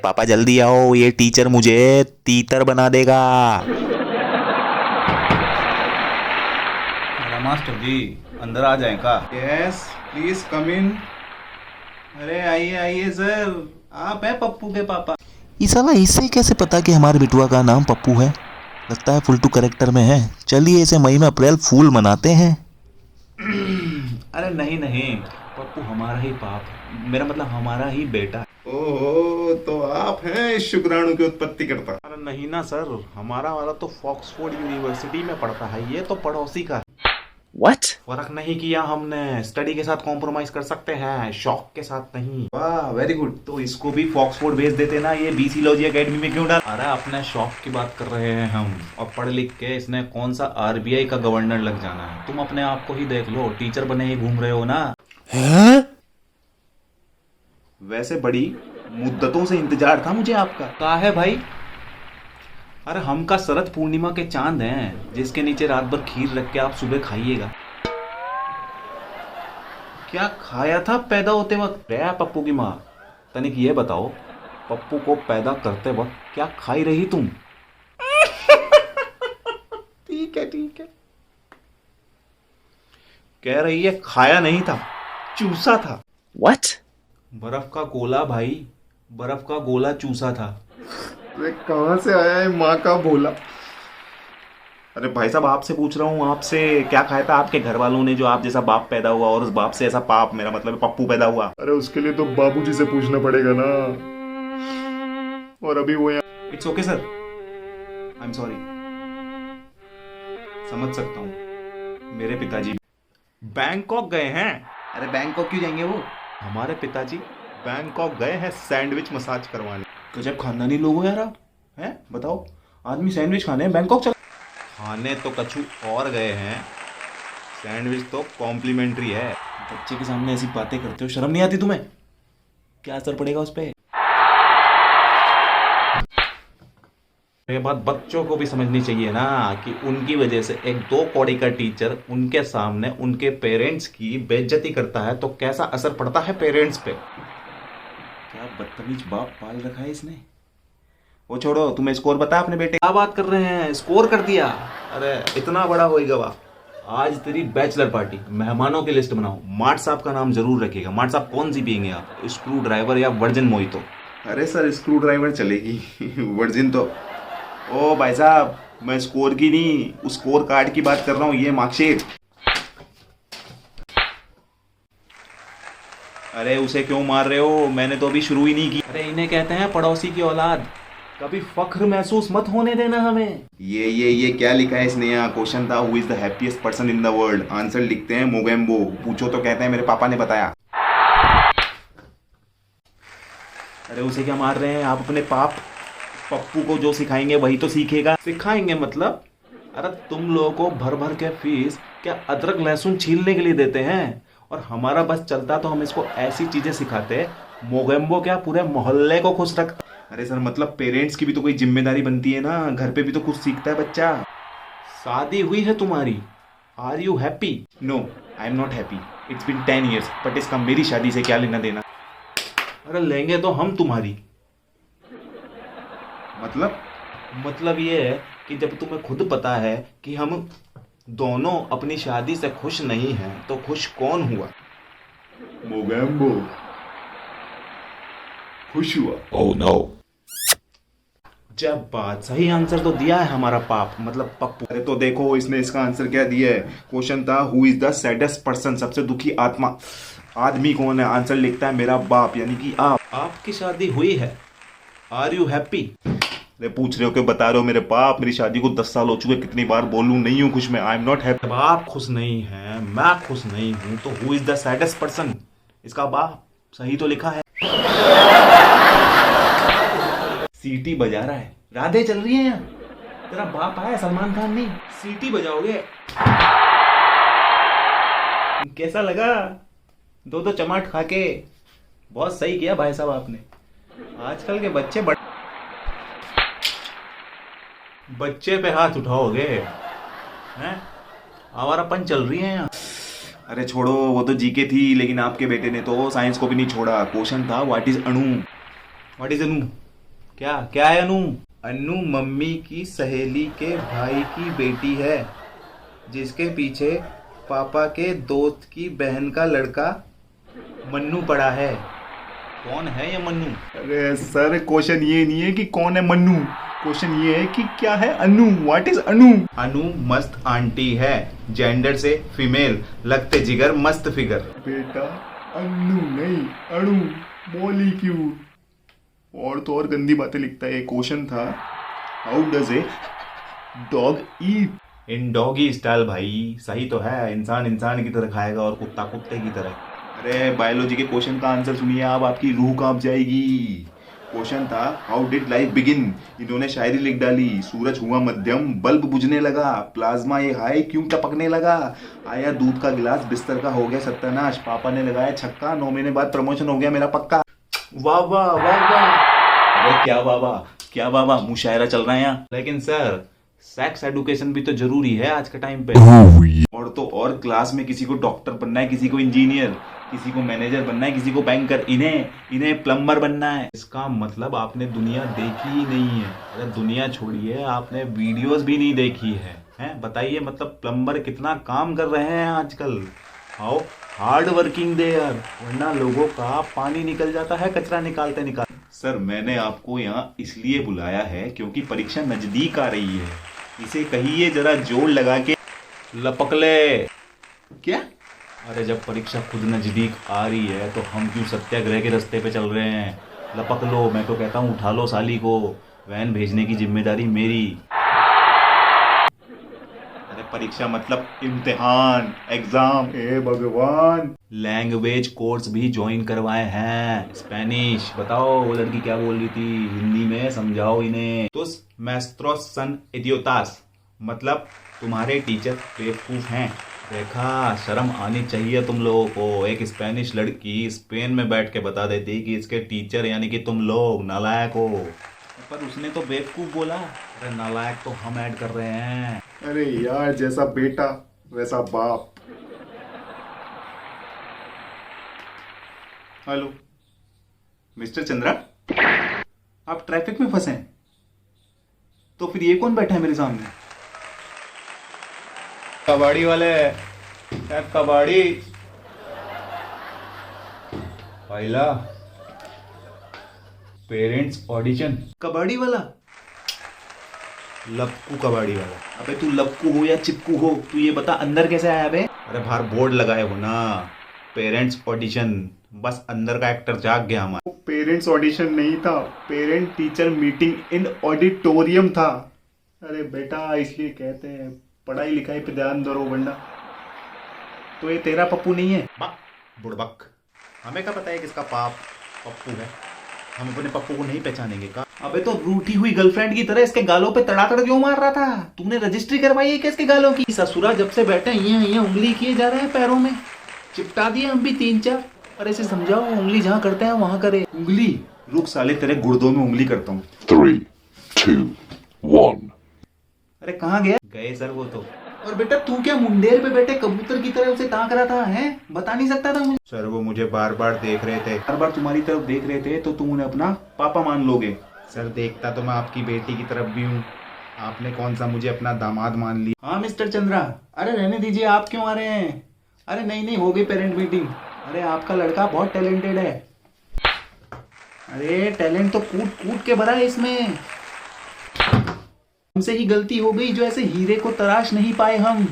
पापा जल्दी आओ, ये टीचर मुझे तीतर बना देगा। मेरा मास्टर जी अंदर आ जाए का? यस प्लीज कम इन। अरे आइए आइए सर, आप है पप्पू के पापा? ये साला इससे कैसे पता कि हमारे बिटुआ का नाम पप्पू है? लगता है फुल टू कैरेक्टर में है। चलिए इसे मई में अप्रैल फूल मनाते हैं। अरे नहीं नहीं, पप्पू हमारा ही बाप, मेरा मतलब हमारा ही बेटा। ओहो, तो आप हैं इस शुक्राणु की उत्पत्ति करता? अरे नहीं ना सर, हमारा वाला तो फॉक्सफोर्ड यूनिवर्सिटी में पढ़ता है, ये तो पड़ोसी का। What? फर्क नहीं किया हमने, स्टडी के साथ कॉम्प्रोमाइज कर सकते हैं, शौक के साथ नहीं। वाह वेरी गुड, तो इसको भी फॉक्सफोर्ड भेज देते ना, ये बीसी लॉजी एकेडमी में क्यों डाल? अरे अपने शौक की बात कर रहे हैं हम, और पढ़ लिख के इसने कौन सा आरबीआई का गवर्नर लग जाना है। तुम अपने आप को ही देख लो, टीचर बने ही घूम रहे हो ना। हैं? वैसे बड़ी मुद्दतों से इंतजार था मुझे आपका। कहा है भाई? अरे हम का शरद पूर्णिमा के चांद हैं, जिसके नीचे रात भर खीर रख के आप सुबह खाइएगा। क्या खाया था पैदा होते वक्त? रे पप्पू की माँ, तनिक ये बताओ, पप्पू को पैदा करते वक्त क्या खाई रही तुम? ठीक है ठीक है, कह रही है खाया नहीं था, चूसा था। What? बर्फ का गोला भाई, बर्फ का गोला चूसा था। अरे कहाँ से आया है माँ का भोला? अरे भाई साहब आपसे पूछ रहा हूँ, आपसे क्या खाया था आपके घर वालों ने जो आप जैसा बाप पैदा हुआ, और उस बाप से ऐसा पाप, मेरा मतलब है पप्पू पैदा हुआ। अरे उसके लिए तो बाबूजी से पूछना पड़ेगा ना, और अभी वो यहाँ। It's okay sir, I am sorry. समझ सकता हूँ, मेरे पिताजी बैंकॉक गए हैं। अरे बैंकॉक क्यों जाएंगे वो? हमारे पिताजी बैंकॉक गए हैं सैंडविच मसाज करवाने। गजब खानदानी लोग हो यार आप, हैं? बताओ, आदमी सैंडविच खाने बैंकॉक चला। खाने तो कछु और गए हैं, सैंडविच तो कॉम्प्लीमेंट्री है। बच्चे के सामने ऐसी बातें करते हो, शर्म नहीं आती तुम्हें? क्या असर पड़ेगा उस पे? ये बात बच्चों को भी समझनी चाहिए ना, कि उनकी वजह से एक 2 कौड़ी का टीचर उनके सामने उनके पेरेंट्स की बेइज्जती करता है तो कैसा असर पड़ता है पेरेंट्स पे। क्या बदतमीज बाप पाल रखा है इसने। वो छोड़ो, तुम्हें स्कोर बता अपने बेटे? क्या बात कर रहे हैं, स्कोर कर दिया? अरे इतना बड़ा हो गया। आज तेरी बैचलर पार्टी, मेहमानों की लिस्ट बनाओ, मार्ट साहब का नाम जरूर रखिएगा। मार्ट साहब कौन सी पियेंगे आप, स्क्रू ड्राइवर या वर्जिन मोहितो? अरे सर स्क्रू ड्राइवर चलेगी, वर्जिन तो। ओ भाई साहब, मैं स्कोर की नहीं, उस स्कोर कार्ड की बात कर रहा हूँ, ये मार्कशीट। अरे उसे क्यों मार रहे हो, मैंने तो अभी शुरू ही नहीं की। अरे इन्हें कहते हैं पड़ोसी की औलाद, कभी फख्र महसूस मत होने देना हमें। ये क्या लिखा है इसने यहाँ? क्वेश्चन था who is the happiest person in the world, answer लिखते हैं मोगेम्बो, पूछो तो कहते हैं मेरे पापा ने बताया। अरे उसे क्या मार रहे हैं आप? अपने पाप पप्पू को जो सिखाएंगे वही तो सीखेगा। सिखाएंगे मतलब? अरे तुम लोगों को भर भर के फीस क्या अदरक लहसुन छीलने के लिए देते हैं, और हमारा बस चलता तो हम इसको ऐसी चीजें सिखाते, मोगेम्बो क्या पूरे मोहल्ले को खुश रखता। अरे सर मतलब पेरेंट्स की भी तो कोई जिम्मेदारी बनती है ना, घर पे भी तो कुछ सीखता है बच्चा। शादी हुई है तुम्हारी, are you happy? No I am not happy, it's been 10 years, but इसका मेरी शादी से क्या लेना देना? अरे लेंगे तो हम तुम्हारी। मतलब ये है कि जब तुम्हें खुद पता है कि हम दोनों अपनी शादी से खुश नहीं हैं, तो खुश कौन हुआ? मोगेम्बो खुश हुआ। Oh no. जब बात, सही आंसर तो दिया है हमारा पाप, मतलब पप्पू। अरे तो देखो इसने इसका आंसर क्या दिया है। क्वेश्चन था who is the saddest person, सबसे दुखी आत्मा आदमी कौन है, आंसर लिखता है मेरा बाप यानी कि आप। आपकी शादी हुई है, आर यू हैप्पी? अरे पूछ रहे हो कि बता रहे हो मेरे बाप, मेरी शादी को 10 साल हो चुके, कितनी बार बोलूं नहीं हूं खुश मैं, आई एम नॉट हैप्पी। जब आप खुश नहीं हैं, मैं खुश नहीं हूं, तो who is the saddest person? इसका बाप, सही तो लिखा है। सीटी बजा रहा है, राधे चल रही है यहाँ। तेरा बाप आया, सलमान खान नहीं, सीटी बजाओगे? कैसा लगा? 2 चमाट खा के? बहुत सही किया भाई साहब आपने। आजकल के बच्चे पे हाथ उठाओगे हैं? आवारापन चल रही है यहाँ। अरे छोड़ो, वो तो जीके थी, लेकिन आपके बेटे ने तो साइंस को भी नहीं छोड़ा। क्वेश्चन था व्हाट इज अणु। व्हाट इज अनु? क्या क्या है अनु? अनु मम्मी की सहेली के भाई की बेटी है, जिसके पीछे पापा के दोस्त की बहन का लड़का मन्नू पड़ा है। कौन है ये मन्नू? अरे सर, क्वेश्चन ये नहीं है कि कौन है मन्नू, क्वेश्चन ये है कि क्या है अनु। व्हाट इज अनु? अनु मस्त आंटी है, जेंडर से फीमेल, लगते जिगर मस्त फिगर। बेटा अनु नहीं अनु, मॉलिक्यूल। और तो और गंदी बातें लिखता है। क्वेश्चन था, how does a dog eat? In doggy style भाई। सही तो है, इंसान इंसान की तरह खाएगा और कुत्ता कुत्ते की तरह। अरे बायोलॉजी के क्वेश्चन का आंसर सुनिए आप, आपकी रूह कांप जाएगी। क्वेश्चन था, हाउ डिड लाइफ बिगिन? इन्होंने शायरी लिख डाली, सूरज हुआ मध्यम, बल्ब बुझने लगा, प्लाज्मा ये हाई क्यों टपकने लगा, आया दूध का गिलास, बिस्तर का हो गया सत्यानाश, पापा ने लगाया छक्का, 9 महीने बाद प्रमोशन हो गया मेरा पक्का। वाह वाह वाह वाह। अरे क्या बाबा, क्या बाबा, मुशायरा चल रहा है यहाँ। लेकिन सर, सेक्स एडुकेशन भी तो जरूरी है आज के टाइम पे। और तो और क्लास में किसी को डॉक्टर बनना है, किसी को इंजीनियर, किसी को मैनेजर बनना है, किसी को बैंकर, इन्हें प्लम्बर बनना है। इसका मतलब आपने दुनिया देखी ही नहीं है। अरे दुनिया छोड़िए, आपने वीडियोस भी नहीं देखी है। हैं बताइए, मतलब प्लम्बर कितना काम कर रहे हैं आजकल। हाउ हार्ड वर्किंग दे यार, वरना लोगों का पानी निकल जाता है कचरा निकालते निकालते। सर, मैंने आपको यहाँ इसलिए बुलाया है क्योंकि परीक्षा नजदीक आ रही है। इसे कहिए जरा जोर लगा के लपक ले। क्या? अरे जब परीक्षा खुद नजदीक आ रही है तो हम क्यों सत्याग्रह के रास्ते पे चल रहे हैं। लपक लो, मैं तो कहता हूँ उठा लो साली को, वैन भेजने की जिम्मेदारी मेरी। अरे परीक्षा मतलब इम्तिहान, एग्जाम। हे भगवान। लैंग्वेज कोर्स भी ज्वाइन करवाए हैं, स्पेनिश। बताओ वो लड़की क्या बोल रही थी हिंदी में, समझाओ इन्हें। तुस मैस्ट्रोस सन इडियोटास, मतलब तुम्हारे टीचर बेवकूफ हैं। देखा, शर्म आनी चाहिए तुम लोगों को। एक स्पेनिश लड़की स्पेन में बैठ के बता देती कि इसके टीचर यानी कि तुम लोग नालायक हो, पर उसने तो बेवकूफ बोला। अरे नालायक तो हम ऐड कर रहे हैं। अरे यार, जैसा बेटा वैसा बाप। हेलो मिस्टर चंद्रा, आप ट्रैफिक में फंसे हैं? तो फिर ये कौन बैठा है मेरे सामने? कबाड़ी वाले, कबाड़ी पहला पेरेंट्स ऑडिशन। कबाड़ी वाला? लपकू कबाड़ी वाला। अबे तू लपकू हो या चिपकू हो, तू ये बता अंदर कैसे आया बे? अरे बाहर बोर्ड लगाए हो ना, पेरेंट्स ऑडिशन। बस अंदर का एक्टर जाग गया हमारा। पेरेंट्स ऑडिशन नहीं था, parent teacher meeting in auditorium था। अरे बेटा, इसलिए कहते हैं पढ़ाई लिखाई पे ध्यान दो वरना। तो ये तेरा पप्पू नहीं है? बुड़बक, हमें क्या पता है किसका पाप पप्पू है। हम अपने पप्पू को नहीं पहचानेंगे का? अबे तो रूठी हुई गर्लफ्रेंड की तरह इसके गालों पे तड़ातड़ क्यों मार रहा था? तूने रजिस्ट्री करवाई है क्या इसके गालों की? ससुरा जब से बैठे ये उंगली किए जा रहे हैं पैरों में, चिपटा दिए हम भी 3-4। अरे इसे समझाओ, उंगली जहाँ करते हैं वहां करे। उंगली? रुक साले, तेरे गुर्दों में उंगली करता हूँ। 3, 2, 1। अरे कहाँ गया? गए सर वो तो। और बेटा तू क्या मुंडेर पे बैठे कबूतर की तरह उसे ताक रहा था? हैं बता नहीं सकता था मुझे? सर वो मुझे बार बार देख रहे थे। हर बार तुम्हारी तरफ देख रहे थे तो तुम उन्हें अपना पापा मान लोगे। सर देखता तो मैं आपकी बेटी की तरफ भी हूँ, आपने कौन सा मुझे अपना दामाद मान लिया। हाँ मिस्टर चंद्रा, अरे रहने दीजिए, आप क्यों आ रहे हैं? अरे नहीं हो गई पेरेंट मीटिंग। अरे आपका लड़का बहुत टैलेंटेड है। अरे टैलेंट तो कूट कूट के भरा है इसमें। हमसे ही गलती हो गई जो ऐसे हीरे को तराश नहीं पाए हम।